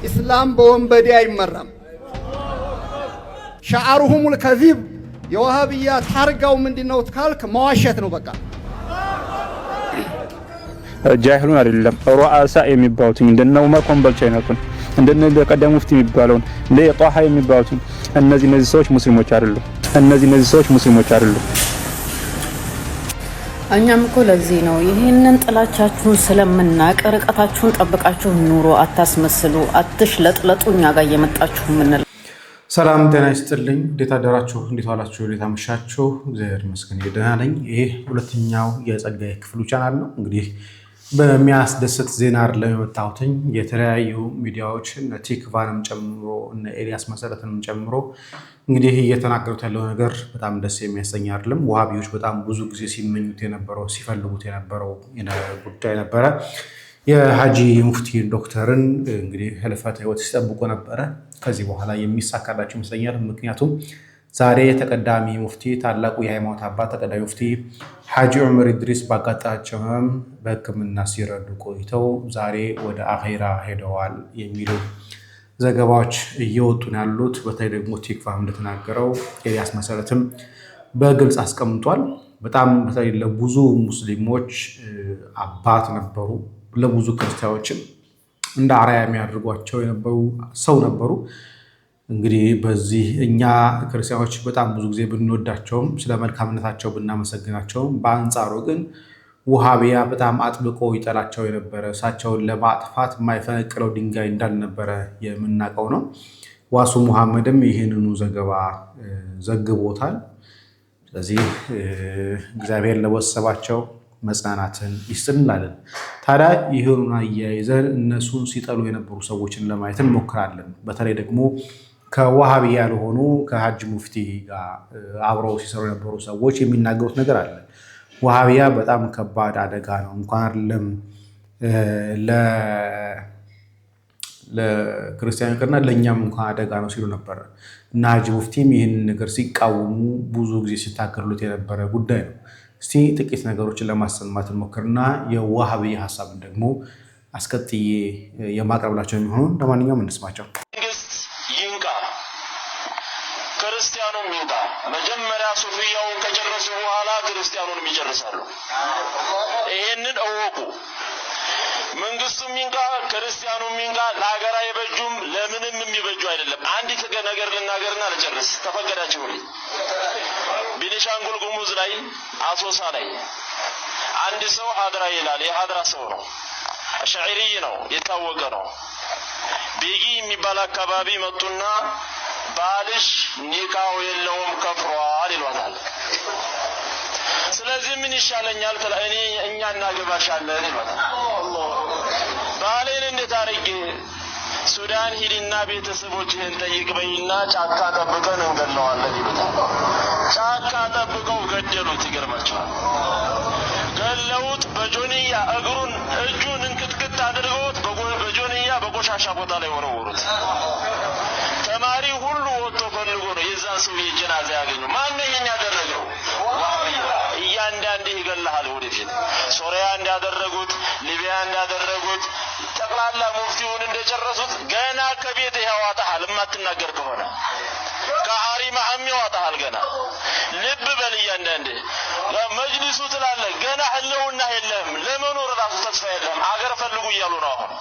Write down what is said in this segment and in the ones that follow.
ኢስላም በወንበዴ አይመራም። ሻዓሩሁሙል ከዚብ የዋሃብያ ታርጋው ምንድነው ካልክ መዋሸት ነው። በቃ ጃሂሉን አይደለም ሩአሳ የሚባሉት እንደነ ዑመር ኮምቦልቻ አይነቱን እንደነ ቀደም ሙፍቲ የሚባለውን እንደ ጧሃ የሚባሉት እነዚህ ሰዎች ሙስሊሞች አይደሉም። እነዚህ ሰዎች ሙስሊሞች አይደሉም። እኛም እኮ ለዚህ ነው ይሄንን ጥላቻችሁን ስለምናቅ ርቀታችሁን ጠብቃችሁ ኑሮ አታስመስሉ፣ አትሽለጥለጡ እኛ ጋር እየመጣችሁ ምንል። ሰላም ጤና ይስጥልኝ። እንዴት አደራችሁ? እንዴት ዋላችሁ? እንዴት አመሻችሁ? እግዚአብሔር ይመስገን ደህና ነኝ። ይሄ ሁለተኛው የጸጋዬ ክፍሉ ቻናል ነው። እንግዲህ በሚያስደስት ዜና አይደለም የመጣሁትኝ። የተለያዩ ሚዲያዎች እነ ቲክቫንም ጨምሮ እነ ኤልያስ መሰረትንም ጨምሮ እንግዲህ እየተናገሩት ያለው ነገር በጣም ደስ የሚያሰኝ አይደለም። ወሃቢዎች በጣም ብዙ ጊዜ ሲመኙት የነበረው ሲፈልጉት የነበረው ጉዳይ ነበረ። የሀጂ ሙፍቲ ዶክተርን እንግዲህ ህልፈተ ህይወት ሲጠብቁ ነበረ። ከዚህ በኋላ የሚሳካላቸው ይመስለኛል። ምክንያቱም ዛሬ ተቀዳሚ ሙፍቲ ታላቁ የሃይማኖት አባት ተቀዳሚ ሙፍቲ ሀጂ ዑመር ኢድሪስ ባጋጠማቸው ህመም በሕክምና ሲረዱ ቆይተው ዛሬ ወደ አኼራ ሄደዋል የሚሉ ዘገባዎች እየወጡ ያሉት። በተለይ ደግሞ ቲክቫህ እንደተናገረው ኤልያስ መሰረትም በግልጽ አስቀምጧል። በጣም በተለይ ለብዙ ሙስሊሞች አባት ነበሩ። ለብዙ ክርስቲያኖችም እንደ አርአያ የሚያደርጓቸው የነበሩ ሰው ነበሩ። እንግዲህ በዚህ እኛ ክርስቲያኖች በጣም ብዙ ጊዜ ብንወዳቸውም ስለ መልካምነታቸው ብናመሰግናቸውም በአንጻሩ ግን ወሃቢያ በጣም አጥብቆ ይጠላቸው የነበረ እሳቸውን ለማጥፋት የማይፈነቅለው ድንጋይ እንዳልነበረ የምናውቀው ነው። ዋሱ ሙሐመድም ይህንኑ ዘገባ ዘግቦታል። ስለዚህ እግዚአብሔር ለወሰባቸው መጽናናትን ይስጥ እንላለን። ታዲያ ይህንን አያይዘን እነሱን ሲጠሉ የነበሩ ሰዎችን ለማየት እንሞክራለን። በተለይ ደግሞ ከወሃቢያ ያልሆኑ ከሀጂ ሙፍቲ ጋር አብረው ሲሰሩ የነበሩ ሰዎች የሚናገሩት ነገር አለ። ወሃቢያ በጣም ከባድ አደጋ ነው፣ እንኳን አይደለም ለክርስቲያኖችና ለእኛም እንኳን አደጋ ነው ሲሉ ነበረ እና ሀጂ ሙፍቲም ይህንን ነገር ሲቃወሙ ብዙ ጊዜ ሲታገሉት የነበረ ጉዳይ ነው። እስቲ ጥቂት ነገሮችን ለማሰማት እንሞክርና የወሃቢያ ሀሳብን ደግሞ አስከትዬ የማቅረብላቸው የሚሆኑ ለማንኛውም እንስማቸው። መንግስት ይንቃ፣ ክርስቲያኑም ይንቃ። መጀመሪያ ሱፊያውን ከጨረሱ በኋላ ክርስቲያኑንም ይጨርሳሉ። ይሄንን እወቁ። መንግስቱም ይንቃ፣ ክርስቲያኑም ይንቃ። ለሀገር አይበጁም፣ ለምንም የሚበጁ አይደለም። አንዲት ነገር ልናገርና ልጨርስ ተፈቀዳችሁልኝ። ቤኒሻንጉል ጉሙዝ ላይ አሶሳ ላይ አንድ ሰው ሀድራ ይላል። የሀድራ ሰው ነው፣ አሽዓሪ ነው፣ የታወቀ ነው። ቤጊ የሚባል አካባቢ መጡና ባልሽ ኒካው የለውም ከፍሯል ይሏታል። ስለዚህ ምን ይሻለኛል? እኛ እናገባሻለን ይሏታል። ባሌን እንዴት አድርጌ ሱዳን ሂድና ቤተሰቦችህን ጠይቅ በይና ጫካ ጠብቀን እንገለዋለን ይሉታል። ጫካ ጠብቀው ገደሉት። ይገርማቸዋል። ገለውት በጆንያ እጁን እንክትክት አድርገውት በጆንያ በቆሻሻ ቦታ ላይ ወረወሩት። ተማሪ ሁሉ ወጥቶ ፈልጎ ነው የዛን ሰው ጀናዛ ያገኘው። ማን ነው ይሄን ያደረገው? እያንዳንዱ ይገለሃል ወደፊት። ሶሪያ እንዳደረጉት፣ ሊቢያ እንዳደረጉት ጠቅላላ ሙፍቲውን እንደጨረሱት ገና ከቤት ያዋጣሃል። የማትናገር ከሆነ ከአሪ ማህም ያዋጣሃል። ገና ልብ በል። እያንዳንዱ መጅሊሱ ትላለህ ገና ህልውና የለህም፣ ለመኖር ራሱ ተስፋ የለህም። አገር ፈልጉ እያሉ ነው አሁን።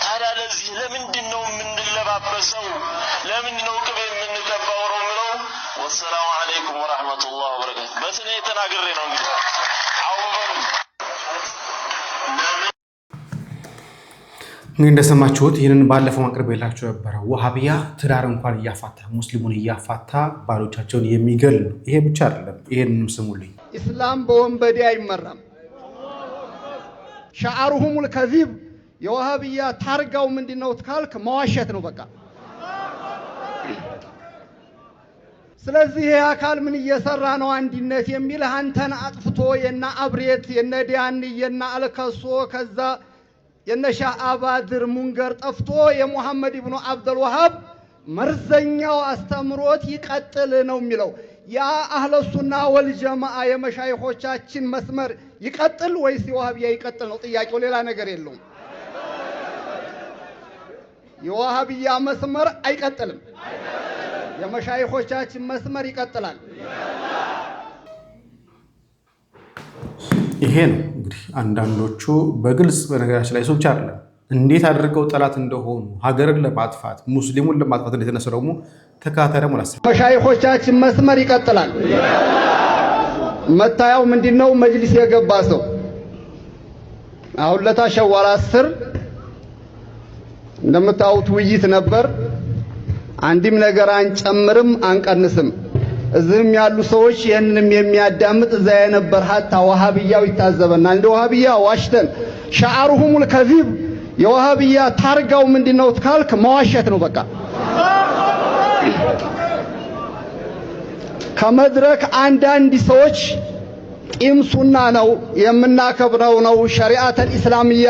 ታዲያ ለዚህ ለምንድነው የምንለባበሰው? ለምንድነው ቅቤ የምንቀባው ነው የምለው። ወሰላሙ አለይኩም ወራህመቱላሂ ወበረካቱ። በስኔ ተናግሬ ነው እንግዲህ አውበሩ እንደሰማችሁት ይህንን ባለፈው አቅርቤላችሁ ነበረ። ወሃቢያ ትዳር እንኳን እያፋታ ሙስሊሙን እያፋታ ባሎቻቸውን የሚገል ነው። ይሄ ብቻ አይደለም፣ ይሄንንም ስሙልኝ። ኢስላም በወንበዴ አይመራም። ሻዓሩሁሙል ከዚብ የዋሃብያ ታርጋው ምንድነው ካልክ መዋሸት ነው። በቃ ስለዚህ ይሄ አካል ምን እየሰራ ነው? አንድነት የሚል አንተን አጥፍቶ የና አብሬት የነ ዲያን የና አልከሶ ከዛ የነሻህ አባድር ሙንገር ጠፍቶ የሙሐመድ ኢብኑ አብዱል ወሃብ መርዘኛው አስተምሮት ይቀጥል ነው የሚለው። ያ አህለ ሱና ወልጀማዓ የመሻይኾቻችን መስመር ይቀጥል ወይስ የዋሃብያ ይቀጥል ነው ጥያቄው። ሌላ ነገር የለውም። የዋሃብያ መስመር አይቀጥልም። የመሻይኾቻችን መስመር ይቀጥላል። ይሄ ነው እንግዲህ አንዳንዶቹ በግልጽ በነገራችን ላይ ሰዎች አይደለም እንዴት አድርገው ጠላት እንደሆኑ ሀገርን ለማጥፋት ሙስሊሙን ለማጥፋት እንደተነሱ ደግሞ ተካታሪ ሙላስ መሻይኾቻችን መስመር ይቀጥላል። መታያው ምንድነው? መጅሊስ የገባ ሰው አሁን ለታሸዋል 10 እንደምታውቁት ውይይት ነበር። አንድም ነገር አንጨምርም አንቀንስም። እዚህም ያሉ ሰዎች ይህንንም የሚያዳምጥ እዛ የነበር ሀታ ወሃብያው ይታዘበናል። እንደ ወሃብያ ዋሽተን ሻዓሩሁሙል ከዚብ የወሃብያ ታርጋው ምንድነው ካልክ መዋሸት ነው። በቃ ከመድረክ አንዳንድ ሰዎች ቂም ሱና ነው የምናከብረው ነው ሸሪዓተል ኢስላሚያ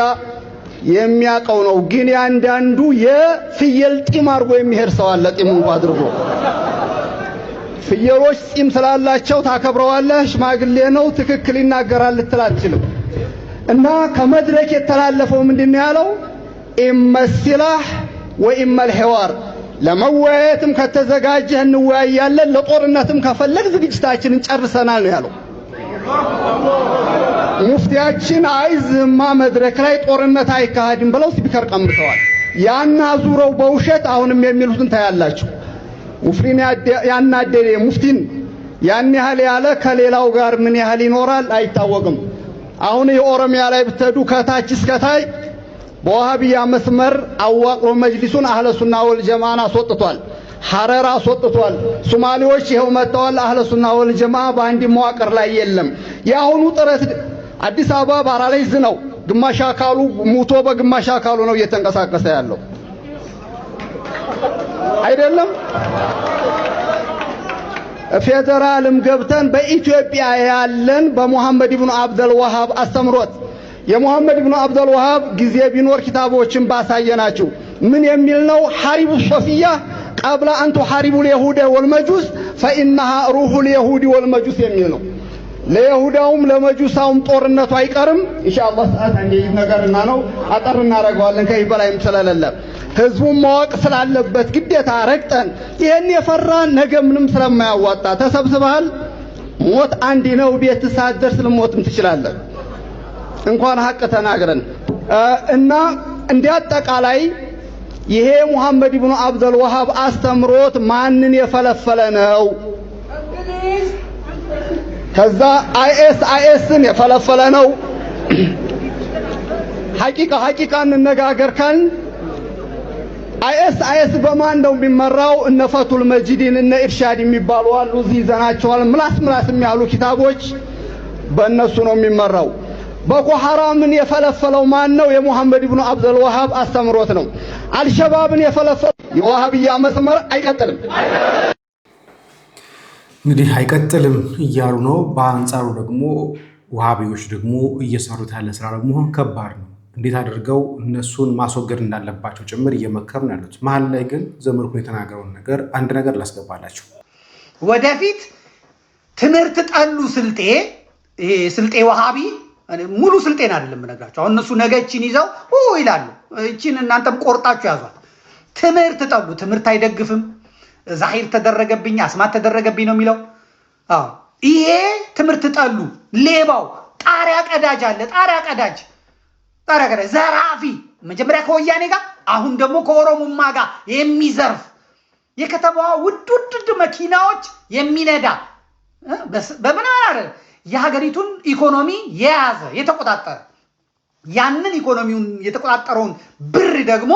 የሚያቀው ነው። ግን ያንዳንዱ የፍየል ጢም አድርጎ የሚሄድ ሰው አለ። ጢም እንኳን አድርጎ ፍየሎች ጢም ስላላቸው ታከብረዋለህ፣ ሽማግሌ ነው ትክክል ይናገራል ልትል አትችልም። እና ከመድረክ የተላለፈው ምንድነው ያለው? ኢመሲላህ ወኢመል ሒዋር ለመወያየትም ከተዘጋጀህ እንወያያለን፣ ለጦርነትም ከፈለግ ዝግጅታችንን ጨርሰናል ነው ያለው። ሙፍቲያችን አይዝማ መድረክ ላይ ጦርነት አይካሄድም ብለው ስፒከር ቀምተዋል። ያና ዙረው በውሸት አሁንም የሚሉትን ታያላችሁ። ሙፍቲን ያናደደ ሙፍቲን ያን ያህል ያለ ከሌላው ጋር ምን ያህል ይኖራል አይታወቅም። አሁን የኦሮሚያ ላይ ብትሄዱ ከታች እስከ ታይ በዋሃብያ መስመር አዋቅሮ መጅሊሱን አህለ ሱና ወል ጀማዓን አስወጥቷል። ሐረር አስወጥቷል። ሶማሌዎች ይሄው መጥተዋል። አህለ ሱና ወል ጀማዓ በአንድ መዋቅር ላይ የለም። ያሁኑ ጥረት አዲስ አበባ ባራላይዝ ነው። ግማሽ አካሉ ሙቶ በግማሽ አካሉ ነው እየተንቀሳቀሰ ያለው አይደለም። ፌደራልም ገብተን በኢትዮጵያ ያለን በመሐመድ ኢብኑ አብዱል ወሃብ አስተምሮት የመሐመድ ኢብኑ አብዱል ወሃብ ጊዜ ቢኖር ኪታቦችን ባሳየናችሁ ምን የሚል ነው? ሐሪቡ ሶፊያ ቀብለ አንቱ ሐሪቡል የሁደ ወልመጁስ ፈኢንሃ ሩሁል የሁዲ ወልመጁስ የሚል ነው። ለይሁዳውም ለመጁሳውም ጦርነቱ አይቀርም ኢንሻአላህ። ሰዓት አንዴ ነገርና ነው አጠር እናደርገዋለን ከዚህ በላይም ስለሌለ ህዝቡን ማወቅ ስላለበት ግዴታ ረግጠን ይሄን የፈራ ነገ ምንም ስለማያዋጣ ተሰብስበሃል። ሞት አንድ ነው። ቤት ሳትደርስ ልሞትም ትችላለህ እንኳን ሐቅ ተናግረን እና እንዲያጠቃላይ ይሄ መሐመድ ኢብኑ አብዱል ወሃብ አስተምሮት ማንን የፈለፈለ ነው? ከዛ አይኤስን የፈለፈለ ነው። ሐቂቃ እንነጋገር ካልን አይኤስ በማን ነው የሚመራው? እነ ፈቱል መጂድን እነ ኢርሻድ የሚባሉ አሉ። እዚህ ይዘናቸዋል። ምላስ የሚያሉ ኪታቦች በእነሱ ነው የሚመራው። ቦኮ ሐራምን የፈለፈለው ማን ነው? የመሐመድ ኢብኑ አብዱል ወሃብ አስተምሮት ነው። አልሸባብን የፈለፈለው የዋሃብያ መስመር አይቀጥልም። እንግዲህ አይቀጥልም እያሉ ነው። በአንጻሩ ደግሞ ውሃቢዎች ደግሞ እየሰሩት ያለ ስራ ደግሞ ከባድ ነው። እንዴት አድርገው እነሱን ማስወገድ እንዳለባቸው ጭምር እየመከሩ ነው ያሉት። መሀል ላይ ግን ዘመድኩን የተናገረውን ነገር አንድ ነገር ላስገባላችሁ። ወደፊት ትምህርት ጠሉ ስልጤ ስልጤ ዋሃቢ ሙሉ ስልጤን አይደለም ነገራቸው። አሁን እነሱ ነገችን ይዘው ይላሉ። እቺን እናንተም ቆርጣችሁ ያዟት። ትምህርት ጠሉ። ትምህርት አይደግፍም። ዛሂር ተደረገብኝ አስማት ተደረገብኝ ነው የሚለው። ይሄ ትምህርት ጠሉ። ሌባው ጣሪያ ቀዳጅ አለ። ጣሪያ ቀዳጅ ዘራፊ መጀመሪያ ከወያኔ ጋር አሁን ደግሞ ከኦሮሞማ ጋር የሚዘርፍ የከተማዋ ውድ መኪናዎች የሚነዳ በምን አይደል የሀገሪቱን ኢኮኖሚ የያዘ የተቆጣጠረ ያንን ኢኮኖሚውን የተቆጣጠረውን ብር ደግሞ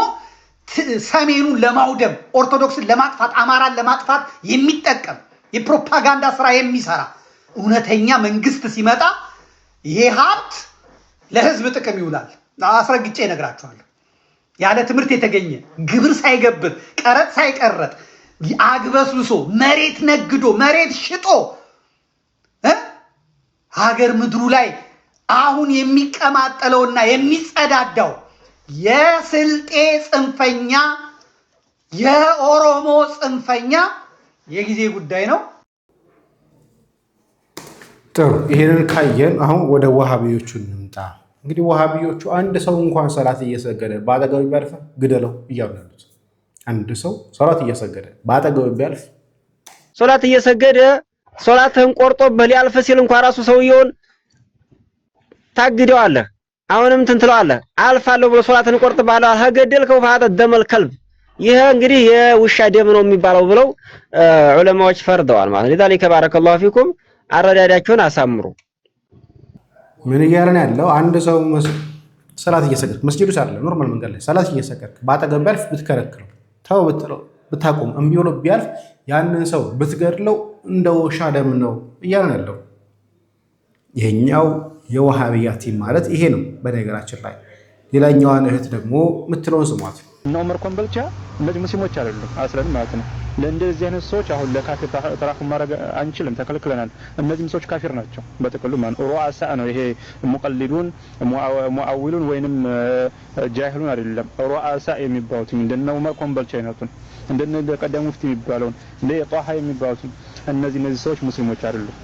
ሰሜኑን ለማውደም ኦርቶዶክስን ለማጥፋት አማራን ለማጥፋት የሚጠቀም የፕሮፓጋንዳ ስራ የሚሰራ እውነተኛ መንግስት ሲመጣ ይሄ ሀብት ለህዝብ ጥቅም ይውላል። አስረግጬ እነግራችኋለሁ። ያለ ትምህርት የተገኘ ግብር ሳይገብር ቀረጥ ሳይቀረጥ አግበስብሶ መሬት ነግዶ መሬት ሽጦ ሀገር ምድሩ ላይ አሁን የሚቀማጠለውና የሚጸዳዳው የስልጤ ጽንፈኛ የኦሮሞ ጽንፈኛ የጊዜ ጉዳይ ነው። ጥሩ። ይሄንን ካየን አሁን ወደ ዋሃቢዎቹ እንምጣ። እንግዲህ ወሃቢዮቹ አንድ ሰው እንኳን ሰላት እየሰገደ ባጠገቡ ቢያልፍ ግደለው እያሉ ያሉት። አንድ ሰው ሰላት እየሰገደ ባጠገቡ ቢያልፍ ሶላት እየሰገደ ሶላትህን ቆርጦብህ ሊያልፍ ሲል እንኳን ራሱ ሰውየውን ታግደዋለህ። አሁንም እንትን ትለዋለህ። አልፋለሁ ብሎ ሶላትን ቆርጥብሃለሁ አልገደልከው ፈሃደ ደመል ከልብ ይሄ እንግዲህ የውሻ ደም ነው የሚባለው ብለው ዑለማዎች ፈርደዋል ማለት ነው። ለذلك ባረከላሁ ፊኩም አረዳዳቸውን አሳምሩ። ምን እያለን ያለው አንድ ሰው ሰላት እየሰገደ መስጂዱ ሳለ ኖርማል መንገድ ላይ ሰላት እየሰገደ ባጠገብ ቢያልፍ ብትከለክለው ተው ብትለው ብታቆም እምቢ ብሎ ቢያልፍ ያንን ሰው ብትገድለው እንደ ውሻ ደም ነው እያለን ያለው። ይሄኛው የወሃቢያ ቲም ማለት ይሄ ነው። በነገራችን ላይ ሌላኛዋን እህት ደግሞ የምትለውን ስሟት። እና ዑመር ኮምቦልቻ እነዚህ ሙስሊሞች አይደሉም አስለን ማለት ነው። ለእንደዚህ አይነት ሰዎች አሁን ለካፊር ተራፉ ማድረግ አንችልም፣ ተከልክለናል። እነዚህም ሰዎች ካፊር ናቸው በጥቅሉ ማለት ሩአሳ ነው። ይሄ ሙቀሊዱን ሙአዊሉን ወይንም ጃሂሉን አይደለም። ሩአሳ የሚባሉት እንደነ ዑመር ኮምቦልቻ አይነቱን እንደነ ቀዳሙ ሙፍቲ የሚባለውን እንደ ጧሃ የሚባሉት እነዚህ ሰዎች ሙስሊሞች አይደሉም።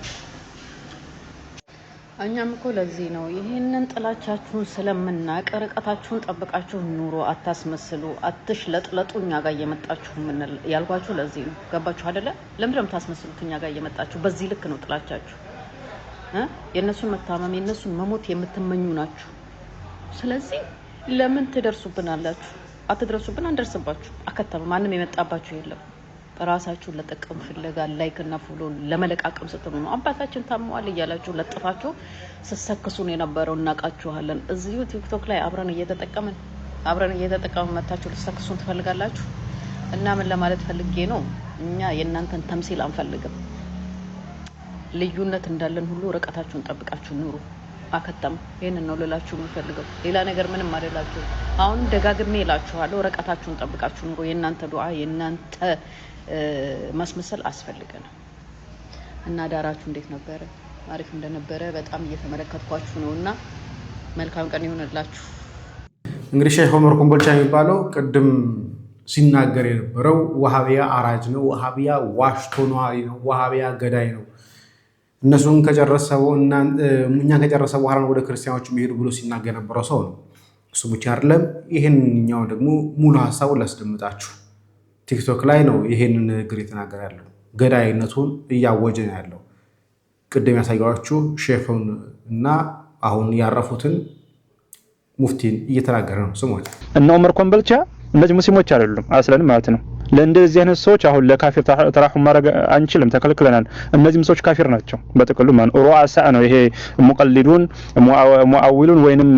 እኛም እኮ ለዚህ ነው ይሄንን ጥላቻችሁን ስለምናቅ ርቀታችሁን ጠብቃችሁ ኑሮ አታስመስሉ፣ አትሽለጥለጡ እኛ ጋር እየመጣችሁ ምን ያልኳችሁ ለዚህ ነው። ገባችሁ አይደለ? ለምንድነው የምታስመስሉት? እኛ ጋር እየመጣችሁ በዚህ ልክ ነው ጥላቻችሁ። የነሱን መታመም የነሱን መሞት የምትመኙ ናችሁ። ስለዚህ ለምን ትደርሱብናላችሁ? አትድረሱብን፣ አንደርስባችሁ። አከተመ ማንም የመጣባችሁ የለም። ራሳችሁን ለጠቀም ፍለጋ ላይክ እና ፎሎ ለመለቃቀም ስትሉ ነው። አባታችን ታመዋል እያላችሁ ለጥፋችሁ ስትሰክሱን የነበረው እናቃችኋለን። እዚሁ ቲክቶክ ላይ አብረን እየተጠቀምን መታችሁ ልትሰክሱን ትፈልጋላችሁ። እና ምን ለማለት ፈልጌ ነው፣ እኛ የእናንተን ተምሲል አንፈልግም። ልዩነት እንዳለን ሁሉ ርቀታችሁን ጠብቃችሁ ኑሩ። አከተም ይሄንን ነው ልላችሁ የምፈልገው። ሌላ ነገር ምንም አይደላችሁ። አሁን ደጋግሜ እላችኋለሁ፣ ርቀታችሁን ጠብቃችሁ ኑሩ። የእናንተ ዱዓ የእናንተ ማስመሰል አስፈልገናል። እና ዳራችሁ እንዴት ነበረ? አሪፍ እንደነበረ በጣም እየተመለከትኳችሁ ነውና መልካም ቀን ይሁንላችሁ። እንግዲህ ሼህ ዑመር ኮምቦልቻ የሚባለው ቅድም ሲናገር የነበረው ወሃቢያ አራጅ ነው፣ ወሃቢያ ዋሽቶ ነዋሪ ነው፣ ወሃቢያ ገዳይ ነው፣ እነሱን ከጨረሰው እኛን ከጨረሰ በኋላ ወደ ክርስቲያኖች የሚሄዱ ብሎ ሲናገር የነበረው ሰው ነው። እሱ ብቻ አይደለም፣ ይህንኛው ደግሞ ሙሉ ሀሳቡን ላስደምጣችሁ። ቲክቶክ ላይ ነው ይሄንን ንግግር የተናገረ ያለው። ገዳይነቱን እያወጀ ነው ያለው። ቅድም ያሳያችሁ ሼኹን እና አሁን ያረፉትን ሙፍቲን እየተናገረ ነው። ስሞች እና ዑመር ኮምቦልቻ እነዚህ ሙስሊሞች አይደሉም አስለን ማለት ነው። ለእንደዚህ አይነት ሰዎች አሁን ለካፊር ተራፉ ማድረግ አንችልም፣ ተከልክለናል። እነዚህም ሰዎች ካፊር ናቸው በጥቅሉ ማለት ሩአሳ ነው። ይሄ ሙቀሊዱን ሙአዊሉን ወይንም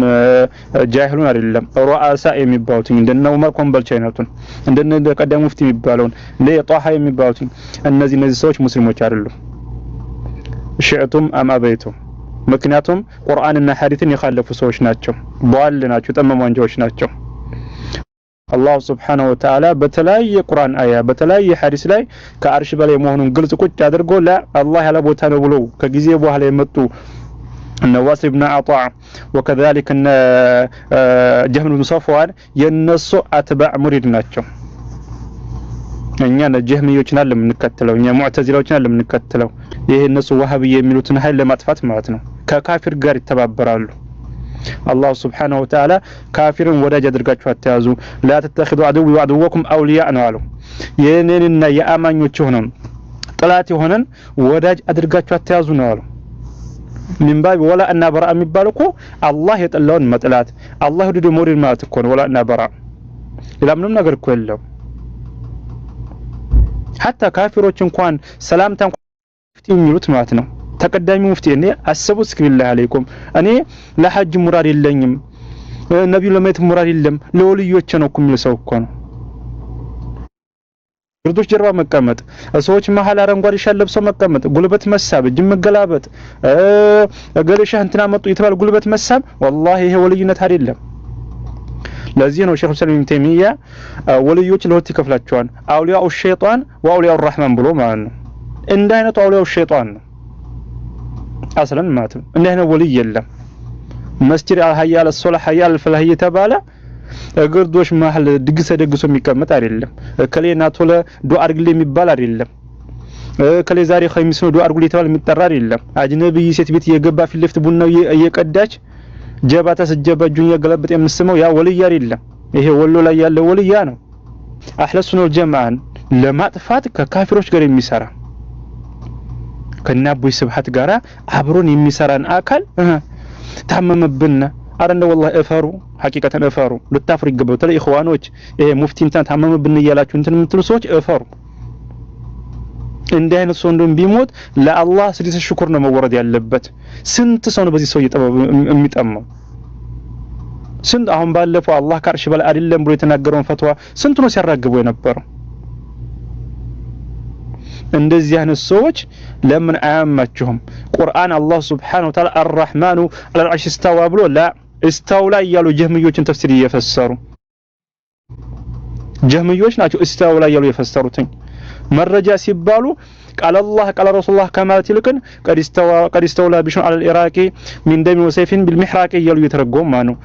ጃሂሉን አይደለም። ሩአሳ የሚባሉት እንደነ ዑመር ኮምቦልቻ አይነቱን እንደነ ቀዳሙ ሙፍቲ የሚባለውን እንደ ጧሃ የሚባሉት እነዚህ ሰዎች ሙስሊሞች አይደሉም። ሽዕቱም አም አበይቱም፣ ምክንያቱም ቁርአንና ሐዲስን የኻለፉ ሰዎች ናቸው፣ በዋል ናቸው፣ ጠመሙ አንጃዎች ናቸው። አላህ ሱብሓነሁ ወተዓላ በተለያየ ቁርአን አያ በተለያየ ሐዲስ ላይ ከአርሽ በላይ መሆኑን ግልጽ ቁጭ አድርጎ ለአላህ ያለ ቦታ ነው ብሎ ከጊዜ በኋላ የመጡ ነዋስ ኢብኑ አጣ ወከዛሊክ ጀህም ኢብኑ ሶፍዋን የነሱ አትባዕ ሙሪድ ናቸው። እኛ ጀህሚዮችን አለ የምንከተለው፣ እኛ ሙዕተዚላዎችን አለ የምንከተለው። ይሄ እነሱ ወሃቢያ የሚሉትን ኃይል ለማጥፋት ማለት ነው። ከካፊር ጋር ይተባበራሉ። አላህ ሱብሓነሁ ወተዓላ ካፊርን ወዳጅ አድርጋችሁ አትያዙ፣ ላ ተተኺዙ አድዊ ወአድወኩም አውሊያ ነው አለው። የኔንና የአማኞች ሆነን ጥላት የሆነን ወዳጅ አድርጋችሁ አትያዙ ነው አለው። ሚንባብ ወላ እና በራ የሚባለው እኮ አላህ የጠላውን መጥላት፣ አላህ ወደ መውደድ ማለት እኮ ነው። ወላ እና በራ ሌላ ምንም ነገር እኮ የለው። ሐታ ካፊሮች እንኳን ሰላምታ የሚሉት ማለት ነው። ተቀዳሚ ሙፍቲ እኔ አሰቡት ስክቢላህ አለይኩም እኔ ለሐጅ ሙራድ የለኝም፣ ነብዩ ለማየት ሙራድ የለም፣ ለወልዮች ነው እኮ የሚል ሰው እኮ ነው። ግርዶች ጀርባ መቀመጥ፣ ሰዎች መሀል አረንጓዴ ሻል ለብሰው መቀመጥ፣ ጉልበት መሳብ፣ እጅ መገላበጥ፣ ገለሻ እንትና መጡ የተባለ ጉልበት መሳብ፣ ወላሂ ይሄ ወልይነት አይደለም። ለዚህ ነው ሼኹ ሰለላሁ ዐለይሂ ወሰለም ተይሚያ ወልዮች ለሁለት ይከፍላቸዋል፣ አውሊያኡ ሸይጣን ወአውሊያኡ ረህማን ብሎ ማለት ነው። እንደ አይነቱ አውሊያኡ ሸይጣን ነው አስለን ማለት ነው። እንደ አይነት ወልይ የለም። መስጂድ አልሐያ ለሶላህ ሐያ ለፈላህ የተባለ ግርዶሽ መሀል ድግስ ደግሶ የሚቀመጥ አይደለም። ከሌና ቶለ ዱዓ አድርግልኝ የሚባል አይደለም። ከሌ ዛሬ ኸሚስ ነው ዱዓ አድርጉልኝ የተባለ የሚጠራ አይደለም። አጅነብይ ሴት ቤት የገባ ፊት ለፊት ቡናው እየቀዳች ጀባታ ስጀበጁኝ የገለብጥ የምስመው ያ ወልይ አይደለም። ይሄ ወሎ ላይ ያለ ወልያ ነው። አህለ ሱና ወልጀማዓን ለማጥፋት ከካፊሮች ጋር የሚሰራ ከናቡይ ስብሐት ጋራ አብሮን የሚሰራን አካል ታመመብና አረንደ ወላሂ እፈሩ ሐቂቀተን እፈሩ ልታፍሩ ይገባው። ተለ ኢኽዋኖች ይሄ ሙፍቲ እንትን ታመመብን እያላችሁ እንትን የምትሉ ሰዎች እፈሩ። እንዲህ አይነት ሰው እንደም ቢሞት ለአላህ ስድስት ሽኩር ነው መወረድ ያለበት። ስንት ሰው ነው በዚህ ሰው የሚጠማው? ስንት አሁን ባለፈው አላህ ከአርሽ በላይ አይደለም ብሎ የተናገረውን ፈትዋ ስንት ነው ሲያራግቡ የነበረው? እንደዚህ አይነት ሰዎች ለምን አያማችሁም? ቁርአን አላህ ሱብሓነሁ ወተዓላ አርራህማኑ ዐለል ዐርሽ ኢስተዋ ብሎ ላ ኢስተውላ እያሉ ጀህሚዮችን ተፍሲር እየፈሰሩ ጀህሚዮች ናቸው ኢስተውላ እያሉ የፈሰሩትኝ። መረጃ ሲባሉ ቃል አላህ ቃል ረሱላህ ከማለት ይልቅን ቀድ ኢስተውላ ቢሽር ዐለል ኢራቂ ሚን ደሚ ወሰይፊን ቢልሚሕራቂ እያሉ እየተረጎሙ ነው።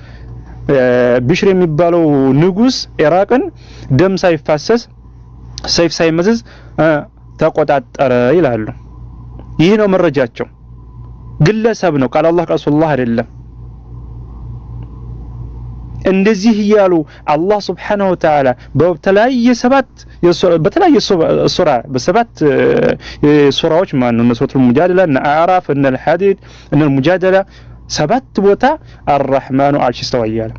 ቢሽር የሚባለው ንጉስ ኢራቅን ደም ሳይፋሰስ ሰይፍ ሳይመዘዝ ተቆጣጠረ ይላሉ። ይህ ነው መረጃቸው። ግለሰብ ነው ቃል አላህ ቃል ረሱላህ አይደለም። እንደዚህ እያሉ አላህ ሱብሓነሁ ወተዓላ በተለያየ ሱራ በሰባት ሱራዎች ማን ነው ሱረቱል ሙጃደላ እና አዕራፍ እና አልሐዲድ እና አልሙጃደላ ሰባት ቦታ አርራህማኑ ዐርሽ ኢስተዋ እያለ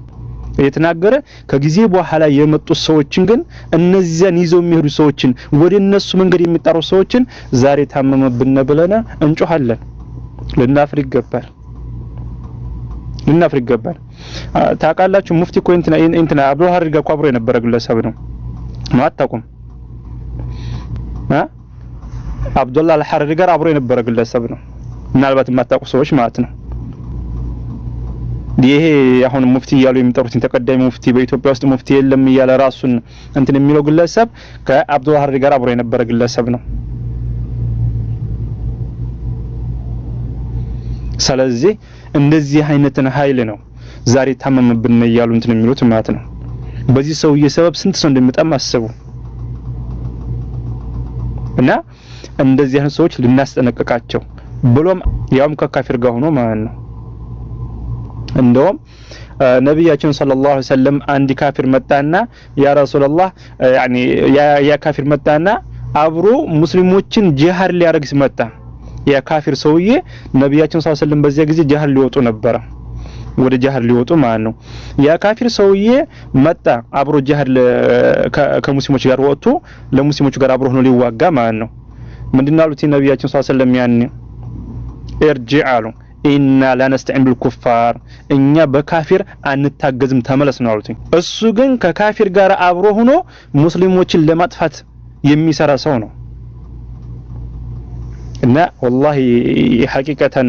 የተናገረ ከጊዜ በኋላ የመጡ ሰዎችን ግን እነዚያን ይዘው የሚሄዱ ሰዎችን ወደ እነሱ መንገድ የሚጣሩ ሰዎችን ዛሬ ታመመብን ብለና እንጮሃለን። ልናፍር ይገባል። ታውቃላችሁ ሙፍቲ እኮ እንትና አብዱል ሀሪር ጋር አብሮ የነበረ ግለሰብ ነው። አታውቁም? አብዱላህ አልሐሪሪ ጋር አብሮ የነበረ ግለሰብ ነው። ምናልባት የማታውቁ ሰዎች ማለት ነው። ይሄ አሁን ሙፍቲ እያሉ የሚጠሩትን ተቀዳሚ ሙፍቲ በኢትዮጵያ ውስጥ ሙፍቲ የለም እያለ ራሱን እንትን የሚለው ግለሰብ ከአብዱል ሀሪሪ ጋር አብሮ የነበረ ግለሰብ ነው። ስለዚህ እንደዚህ አይነትን ኃይል ነው ዛሬ ታመመብን እያሉ እንትን የሚሉት ማለት ነው። በዚህ ሰውዬ ሰበብ ስንት ሰው እንደሚጠማ አስቡ። እና እንደዚህ አይነት ሰዎች ልናስጠነቅቃቸው ብሎም ያውም ከካፊር ጋር ሆኖ ማለት ነው። እንደውም ነብያችን ሰለላሁ ዐለይሂ ወሰለም አንድ ካፊር መጣና ያ ረሱላህ ያ ካፊር መጣና አብሮ ሙስሊሞችን ጂሃድ ሊያረግስ መጣ። ያ ካፊር ሰውዬ ነብያችን ሰለላሁ ዐለይሂ ወሰለም በዚያ ጊዜ ጂሃድ ሊወጡ ነበር፣ ወደ ጂሃድ ሊወጡ ማለት ነው። ያ ካፊር ሰውዬ መጣ አብሮ ጂሃድ ከሙስሊሞች ጋር ወጥቶ ለሙስሊሞች ጋር አብሮ ሆኖ ሊዋጋ ማለት ነው። ምንድነው አሉት ነብያችን ሰለላሁ ዐለይሂ ወሰለም ያኔ እርጅዕ አሉ ኢና ላነስተዒን ቢልኩፋር እኛ በካፊር አንታገዝም ተመለስ ነው አሉት። እሱ ግን ከካፊር ጋር አብሮ ሆኖ ሙስሊሞችን ለማጥፋት የሚሰራ ሰው ነው። እና ወላሂ ሐቂቀተን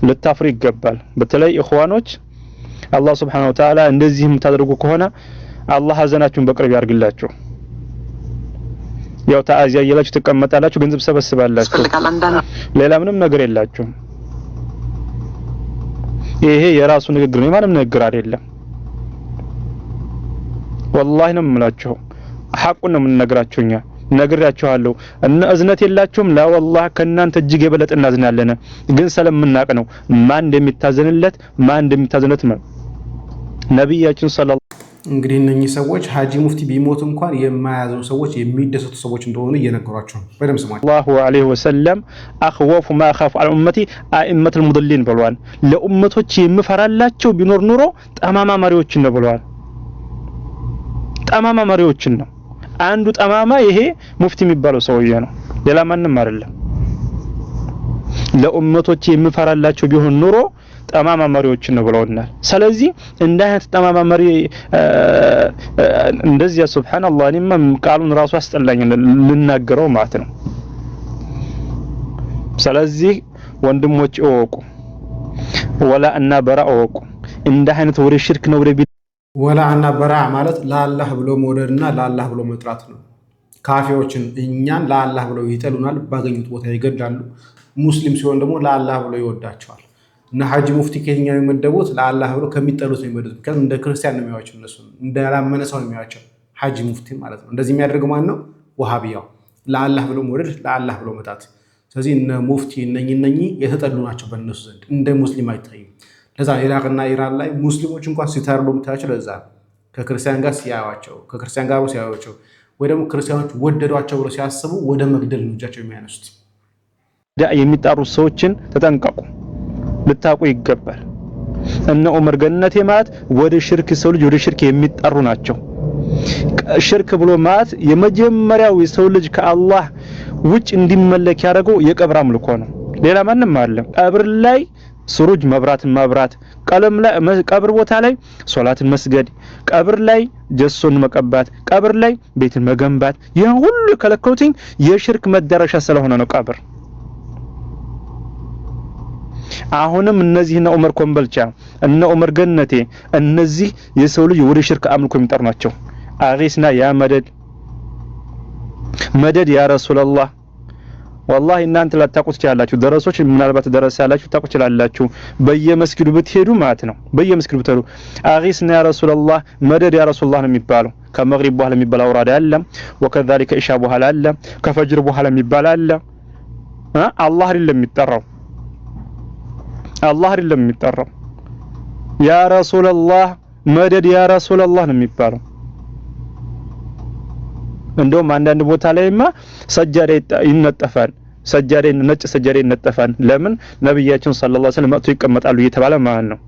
ልታፍሩ ይገባል። በተለይ ኢኽዋኖች አላህ Subhanahu Wa Ta'ala እንደዚህ የምታደርጉ ከሆነ አላህ ሀዘናችሁን በቅርብ ያርግላችሁ። ያው ተአዚያ እያላችሁ ትቀመጣላችሁ፣ ገንዘብ ሰበስባላችሁ፣ ሌላ ምንም ነገር የላችሁም። ይሄ የራሱ ንግግር ነው፣ ማንም ንግግር አይደለም። ወላሂ ነው የምላችሁ፣ ሐቁን ነው የምንነግራችሁኛ። ነግራችኋለሁ እና እዝነት የላችሁም ላ ወላሂ ከናንተ እጅግ የበለጠ እናዝናለን። ግን ስለምናቅ ነው ማን እንደሚታዘንለት ማን እንደሚታዘነት ነው ነብያችን ሰለላሁ እንግዲህ እነኚህ ሰዎች ሐጂ ሙፍቲ ቢሞት እንኳን የማያዘው ሰዎች የሚደሰቱ ሰዎች እንደሆኑ እየነገሯቸው በደም ስማቸው ሰለላሁ ዐለይሂ ወሰለም አኽወፉ ማ ኻፍ አለ ኡመቲ አኢመቱል ሙድሊን ብለዋል። ለኡመቶች የምፈራላቸው ቢኖር ኑሮ ጠማማ መሪዎችን ነው ብለዋል። ጠማማ መሪዎችን ነው። አንዱ ጠማማ ይሄ ሙፍቲ የሚባለው ሰውዬ ነው፣ ሌላ ማንንም አይደለም። ለኡመቶች የምፈራላቸው ቢሆን ኑሮ ጠማማ መሪዎችን ነው ብለውናል። ስለዚህ እንደ አይነት ጠማማ መሪ እንደዚህ ሱብሃንአላህ እኔማ ቃሉን ራሱ አስጠላኝ ልናገረው ማለት ነው። ስለዚህ ወንድሞች እወቁ፣ ወላ እና በራ እወቁ። እንደ አይነት ወደ ሽርክ ነው ወደ ወላ እና በራ ማለት ለአላህ ብሎ መውደድና ለአላህ ብሎ መጥራት ነው። ካፊሮችን እኛን ለአላህ ብለው ይጠሉናል፣ ባገኙት ቦታ ይገድላሉ። ሙስሊም ሲሆን ደግሞ ለአላህ ብሎ ይወዳቸዋል። እና ሐጂ ሙፍቲ ከየትኛው የሚመደቡት ለአላህ ብሎ ከሚጠሉት ነው የሚመደቡት። ምክንያቱም እንደ ክርስቲያን ነው የሚያዩዋቸው፣ እነሱ እንዳላመነ ሰው ነው የሚያዩዋቸው ሐጂ ሙፍቲ ማለት ነው። እንደዚህ የሚያደርገው ማን ነው? ወሃቢያው። ለአላህ ብሎ መውደድ፣ ለአላህ ብሎ መጣት። ስለዚህ እነ ሙፍቲ እነኚህ የተጠሉ ናቸው በእነሱ ዘንድ፣ እንደ ሙስሊም አይታዩም። ለዛ ኢራቅና ኢራን ላይ ሙስሊሞች እንኳን ሲታርዱ የምታያቸው ለዛ ከክርስቲያን ጋር ሲያዩዋቸው ወይ ደግሞ ክርስቲያኖች ወደዷቸው ብለው ሲያስቡ ወደ መግደል ነው እጃቸው የሚያነሱት። የሚጣሩ ሰዎችን ተጠንቀቁ፣ ልታቁ ይገባል። እነ ዑመር ገነቴ ማለት ወደ ሽርክ ሰው ልጅ ወደ ሽርክ የሚጣሩ ናቸው። ሽርክ ብሎ ማለት የመጀመሪያው የሰው ልጅ ከአላህ ውጭ እንዲመለክ ያደረገው የቀብር አምልኮ ነው። ሌላ ማንም አይደለም። ቀብር ላይ ሱሩጅ መብራትን ማብራት፣ ቀብር ቦታ ላይ ሶላትን መስገድ፣ ቀብር ላይ ጀሶን መቀባት፣ ቀብር ላይ ቤትን መገንባት፣ ይሄን ሁሉ የከለከሉትኝ የሽርክ መዳረሻ ስለሆነ ነው ቀብር። አሁንም እነዚህ እነ ዑመር ኮምበልቻ እነ ዑመር ገነቴ እነዚህ የሰው ልጅ ወደ ሽርክ አምልኮ የሚጠሩ ናቸው። አጊስና ያ መደድ ያ ረሱላህ والله እናንተ ላታቁት ይችላላችሁ። ደረሶች ምናልባት ደረስ ያላችሁ ታቁት ይችላላችሁ። በየመስጊዱ ብትሄዱ ማለት ነው። በየመስጊዱ ብትሄዱ አጊስና ያ ረሱላህ መደድ ያ ረሱላህ ነው የሚባለው። ከመግሪብ በኋላ የሚባል አውራዳ አለ፣ ወከዛሊከ ኢሻ በኋላ አለ፣ ከፈጅር በኋላ የሚባል አለ። አላህ አይደለም የሚጠራው፣ አላህ አይደለም የሚጠራው። ያ ረሱላህ መደድ ያ ረሱላህ ነው የሚባለው። እንደውም አንዳንድ ቦታ ላይማ ሰጃዳ ይነጠፋል፣ ነጭ ሰጃዳ ይነጠፋል። ለምን ነብያችን ሰለላሁ ዐለይሂ ወሰለም መጥቶ ይቀመጣሉ እየተባለ ማለት ነው።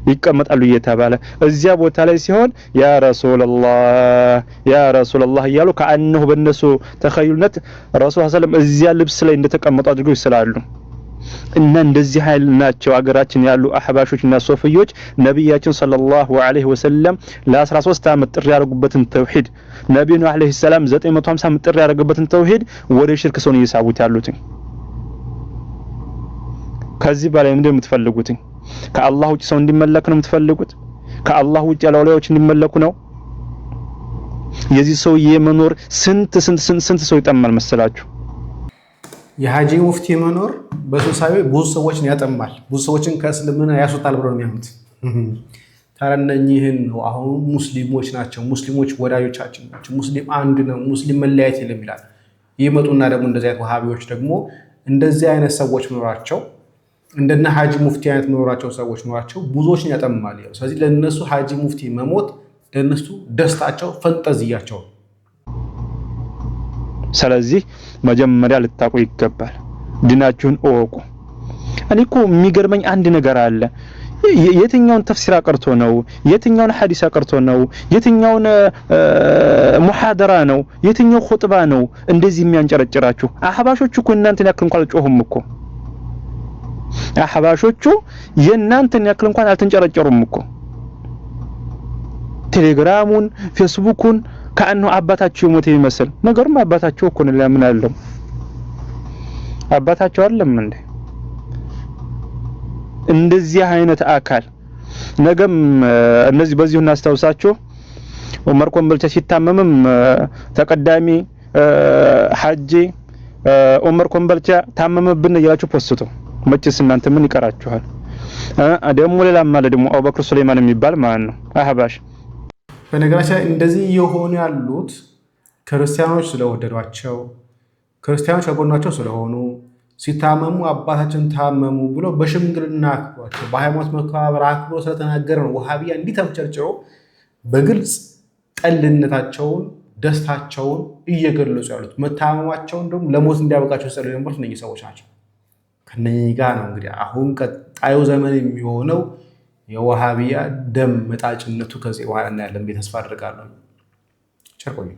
ይቀመጣሉ እየተባለ እዚያ ቦታ ላይ ሲሆን ያ ረሱላህ እያሉ ከአንሁ በእነሱ ተኸዩልነት ረሱል ሰለላሁ እዚያ ልብስ ላይ እንደተቀመጡ አድርገው ይስላሉ። እና እንደዚህ ኃይል ናቸው አገራችን ያሉ አህባሾችና ሶፍዮች ነብያችን ሰለላሁ ዐለይሂ ወሰለም ለ13 ዓመት ጥሪ ያደረጉበትን ተውሂድ ነብዩ ዐለይሂ ሰላም 950 ዓመት ጥሪ ያደረጉበትን ተውሂድ ወደ ሽርክ ሰውን እየሳቡት ያሉት። ከዚህ በላይ ምንድነው የምትፈልጉት? ከአላህ ውጭ ሰው እንዲመለክ ነው የምትፈልጉት? ከአላህ ውጭ ያለውላዮች እንዲመለኩ ነው? የዚህ ሰው የመኖር ስንት ሰው ይጠማል መሰላችሁ? የሐጂ ሙፍቲ መኖር በሶሳዊ ብዙ ሰዎችን ያጠማል፣ ብዙ ሰዎችን ከእስልምና ያስወጣል ብለው ነው የሚያምኑት። ታዲያ እነኚህን ነው አሁን ሙስሊሞች ናቸው፣ ሙስሊሞች ወዳጆቻችን ናቸው፣ ሙስሊም አንድ ነው፣ ሙስሊም መለያየት የለም ይላል። ይመጡና ደግሞ እንደዚህ አይነት ወሃቢዎች ደግሞ እንደዚህ አይነት ሰዎች መኖራቸው እንደነ ሐጂ ሙፍቲ አይነት መኖራቸው ሰዎች መኖራቸው ብዙዎችን ያጠማል። ስለዚህ ለነሱ ሐጂ ሙፍቲ መሞት ለነሱ ደስታቸው ፈንጠዝያቸው። ስለዚህ መጀመሪያ ልታቁ ይገባል፣ ዲናችሁን እወቁ። እኔ እኮ የሚገርመኝ አንድ ነገር አለ። የትኛውን ተፍሲር አቀርቶ ነው? የትኛውን ሐዲስ አቀርቶ ነው? የትኛውን ሙሐደራ ነው? የትኛው ኹጥባ ነው እንደዚህ የሚያንጨረጭራችሁ? አህባሾቹ እኮ እናንተን ያክል እንኳን አልጮሁም እኮ። አህባሾቹ የእናንተን ያክል እንኳን አልተንጨረጨሩም እኮ። ቴሌግራሙን ፌስቡኩን ከአንሁ አባታቸው ሞተ ይመስል ነገርም አባታቸው እኮ ነው። ለምን አለው አባታቸው አይደለም እንዴ? እንደዚህ አይነት አካል ነገም እነዚህ በዚሁ እናስታውሳቸው። ዑመር ኮምበልቻ ሲታመምም ተቀዳሚ ሐጂ ዑመር ኮምበልቻ ታመመብን እያላችሁ ፖስቱ። መቼስ እናንተ ምን ይቀራችኋል? ደግሞ ሌላም ማለት ደግሞ አቡበክር ሱለይማን የሚባል ማለት ነው አህባሽ። በነገራችን እንደዚህ የሆኑ ያሉት ክርስቲያኖች ስለወደዷቸው፣ ክርስቲያኖች ከጎናቸው ስለሆኑ፣ ሲታመሙ አባታችን ታመሙ ብሎ በሽምግልና አክብሯቸው በሃይማኖት መከባበር አክብሮ ስለተናገረ ነው ወሃቢያ እንዲህ ተብቸርጭሮ በግልጽ ጠልነታቸውን ደስታቸውን እየገለጹ ያሉት። መታመማቸውን ደግሞ ለሞት እንዲያበቃቸው ሰለ የነበሩት እነዚህ ሰዎች ናቸው። ከነኚህ ጋር ነው እንግዲህ አሁን ቀጣዩ ዘመን የሚሆነው የወሃቢያ ደም መጣጭነቱ ከዚህ በኋላ እናያለን ብዬ ተስፋ አድርጋለሁ። ቸር ቆዩ።